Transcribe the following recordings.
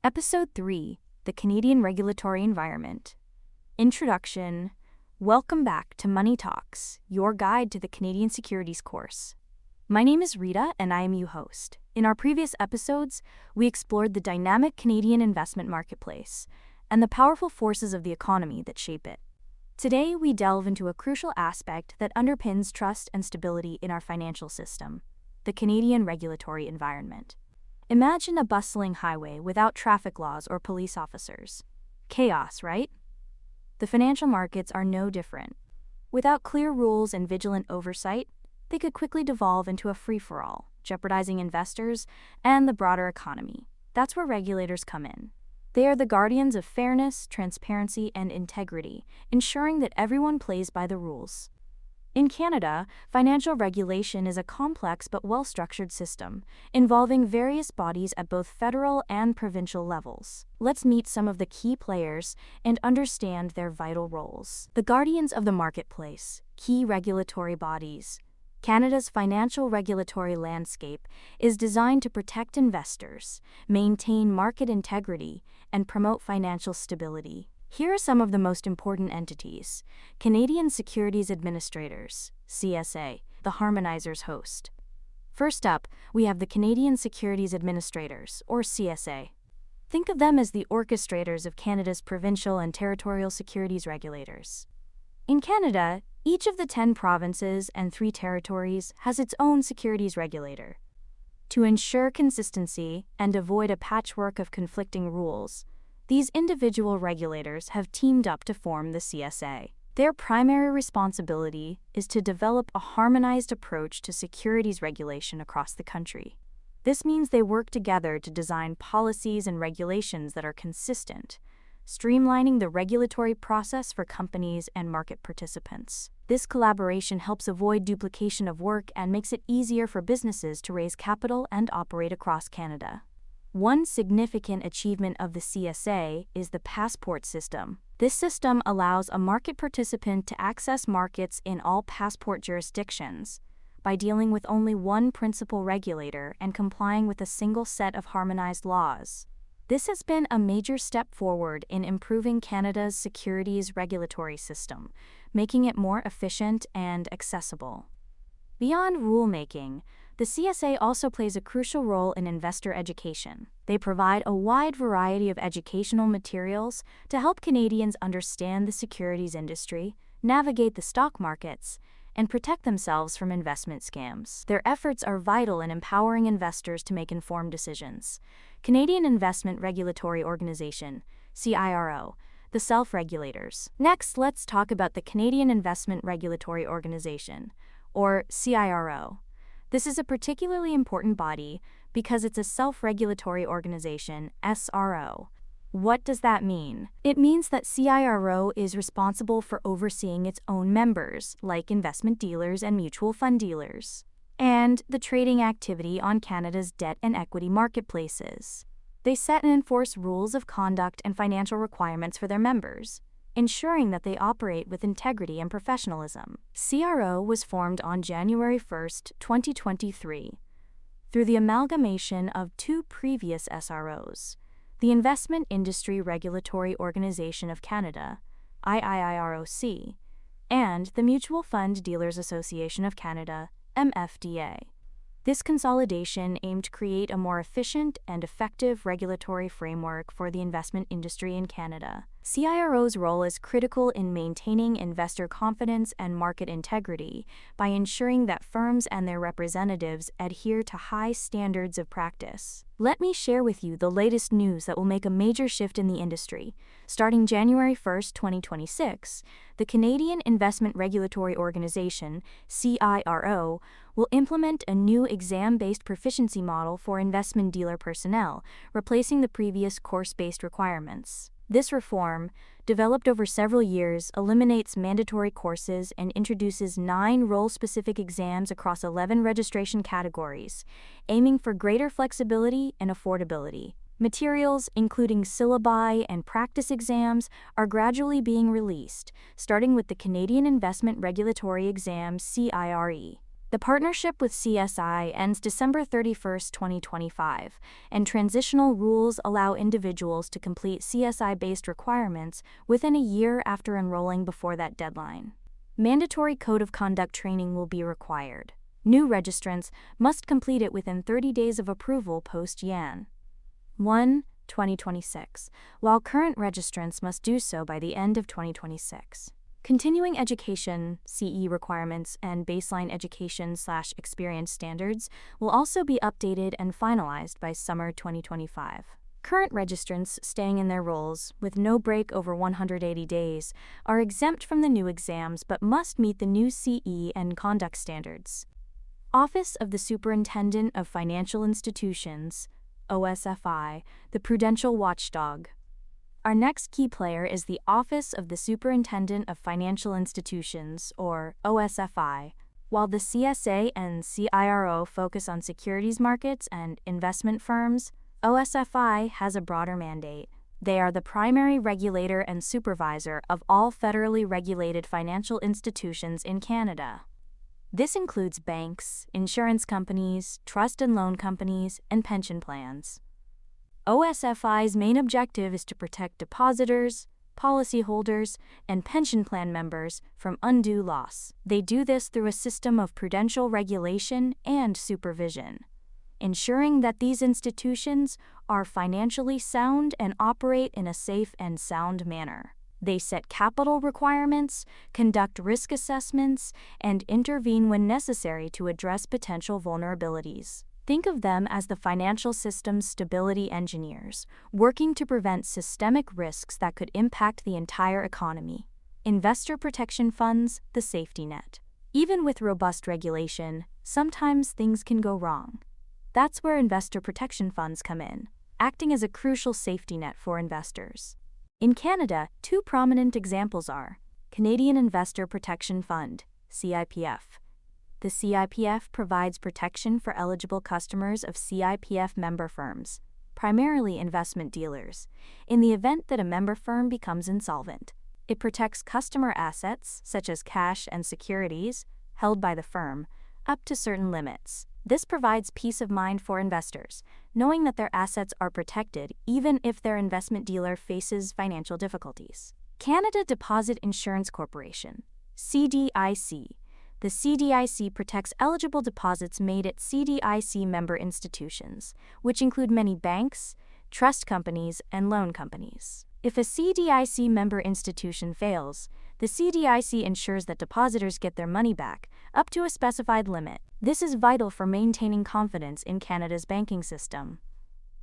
Episode 3, The Canadian Regulatory Environment. Introduction. Welcome back to Money Talks, your guide to the Canadian Securities Course. My name is Rita, and I am your host. In our previous episodes, we explored the dynamic Canadian investment marketplace and the powerful forces of the economy that shape it. Today, we delve into a crucial aspect that underpins trust and stability in our financial system, the Canadian regulatory environment. Imagine a bustling highway without traffic laws or police officers. Chaos, right? The financial markets are no different. Without clear rules and vigilant oversight, they could quickly devolve into a free-for-all, jeopardizing investors and the broader economy. That's where regulators come in. They are the guardians of fairness, transparency, and integrity, ensuring that everyone plays by the rules. In Canada, financial regulation is a complex but well-structured system, involving various bodies at both federal and provincial levels. Let's meet some of the key players and understand their vital roles. The guardians of the marketplace, key regulatory bodies. Canada's financial regulatory landscape is designed to protect investors, maintain market integrity, and promote financial stability. Here are some of the most important entities. Canadian Securities Administrators, CSA, the harmonizers host. First up, we have the Canadian Securities Administrators, or CSA. Think of them as the orchestrators of Canada's provincial and territorial securities regulators. In Canada, each of the 10 provinces and 3 territories has its own securities regulator. To ensure consistency and avoid a patchwork of conflicting rules, these individual regulators have teamed up to form the CSA. Their primary responsibility is to develop a harmonized approach to securities regulation across the country. This means they work together to design policies and regulations that are consistent, streamlining the regulatory process for companies and market participants. This collaboration helps avoid duplication of work and makes it easier for businesses to raise capital and operate across Canada. One significant achievement of the CSA is the passport system. This system allows a market participant to access markets in all passport jurisdictions by dealing with only one principal regulator and complying with a single set of harmonized laws. This has been a major step forward in improving Canada's securities regulatory system, making it more efficient and accessible. Beyond rulemaking, the CSA also plays a crucial role in investor education. They provide a wide variety of educational materials to help Canadians understand the securities industry, navigate the stock markets, and protect themselves from investment scams. Their efforts are vital in empowering investors to make informed decisions. Canadian Investment Regulatory Organization, CIRO, the self-regulators. Next, let's talk about the Canadian Investment Regulatory Organization, or CIRO. This is a particularly important body because it's a self-regulatory organization, SRO. What does that mean? It means that CIRO is responsible for overseeing its own members, like investment dealers and mutual fund dealers, and the trading activity on Canada's debt and equity marketplaces. They set and enforce rules of conduct and financial requirements for their members, ensuring that they operate with integrity and professionalism. CIRO was formed on January 1, 2023, through the amalgamation of 2 previous SROs, the Investment Industry Regulatory Organization of Canada, IIROC, and the Mutual Fund Dealers Association of Canada, MFDA. This consolidation aimed to create a more efficient and effective regulatory framework for the investment industry in Canada. CIRO's role is critical in maintaining investor confidence and market integrity by ensuring that firms and their representatives adhere to high standards of practice. Let me share with you the latest news that will make a major shift in the industry. Starting January 1, 2026, the Canadian Investment Regulatory Organization, CIRO, will implement a new exam-based proficiency model for investment dealer personnel, replacing the previous course-based requirements. This reform, developed over several years, eliminates mandatory courses and introduces 9 role-specific exams across 11 registration categories, aiming for greater flexibility and affordability. Materials, including syllabi and practice exams, are gradually being released, starting with the Canadian Investment Regulatory Exam, CIRE. The partnership with CSI ends December 31, 2025, and transitional rules allow individuals to complete CSI-based requirements within a year after enrolling before that deadline. Mandatory code of conduct training will be required. New registrants must complete it within 30 days of approval post-Jan. 1, 2026, while current registrants must do so by the end of 2026. Continuing education, CE requirements, and baseline education/experience standards will also be updated and finalized by summer 2025. Current registrants staying in their roles, with no break over 180 days, are exempt from the new exams but must meet the new CE and conduct standards. Office of the Superintendent of Financial Institutions, OSFI, the prudential watchdog. Our next key player is the Office of the Superintendent of Financial Institutions, or OSFI. While the CSA and CIRO focus on securities markets and investment firms, OSFI has a broader mandate. They are the primary regulator and supervisor of all federally regulated financial institutions in Canada. This includes banks, insurance companies, trust and loan companies, and pension plans. OSFI's main objective is to protect depositors, policyholders, and pension plan members from undue loss. They do this through a system of prudential regulation and supervision, ensuring that these institutions are financially sound and operate in a safe and sound manner. They set capital requirements, conduct risk assessments, and intervene when necessary to address potential vulnerabilities. Think of them as the financial system's stability engineers, working to prevent systemic risks that could impact the entire economy. Investor protection funds, the safety net. Even with robust regulation, sometimes things can go wrong. That's where investor protection funds come in, acting as a crucial safety net for investors. In Canada, two prominent examples are Canadian Investor Protection Fund, CIPF. The CIPF provides protection for eligible customers of CIPF member firms, primarily investment dealers, in the event that a member firm becomes insolvent. It protects customer assets, such as cash and securities, held by the firm, up to certain limits. This provides peace of mind for investors, knowing that their assets are protected even if their investment dealer faces financial difficulties. Canada Deposit Insurance Corporation, CDIC. The CDIC protects eligible deposits made at CDIC member institutions, which include many banks, trust companies, and loan companies. If a CDIC member institution fails, the CDIC ensures that depositors get their money back, up to a specified limit. This is vital for maintaining confidence in Canada's banking system.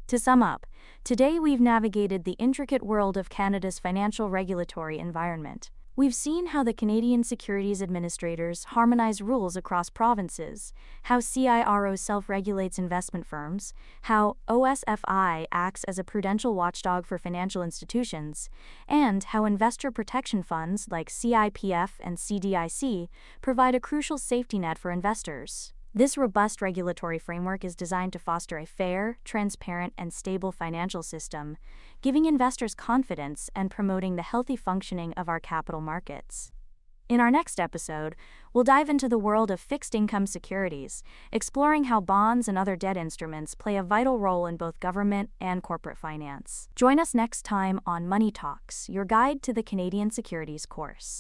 To sum up, today we've navigated the intricate world of Canada's financial regulatory environment. We've seen how the Canadian Securities Administrators harmonize rules across provinces, how CIRO self-regulates investment firms, how OSFI acts as a prudential watchdog for financial institutions, and how investor protection funds like CIPF and CDIC provide a crucial safety net for investors. This robust regulatory framework is designed to foster a fair, transparent, and stable financial system, giving investors confidence and promoting the healthy functioning of our capital markets. In our next episode, we'll dive into the world of fixed income securities, exploring how bonds and other debt instruments play a vital role in both government and corporate finance. Join us next time on Money Talks, your guide to the Canadian Securities Course.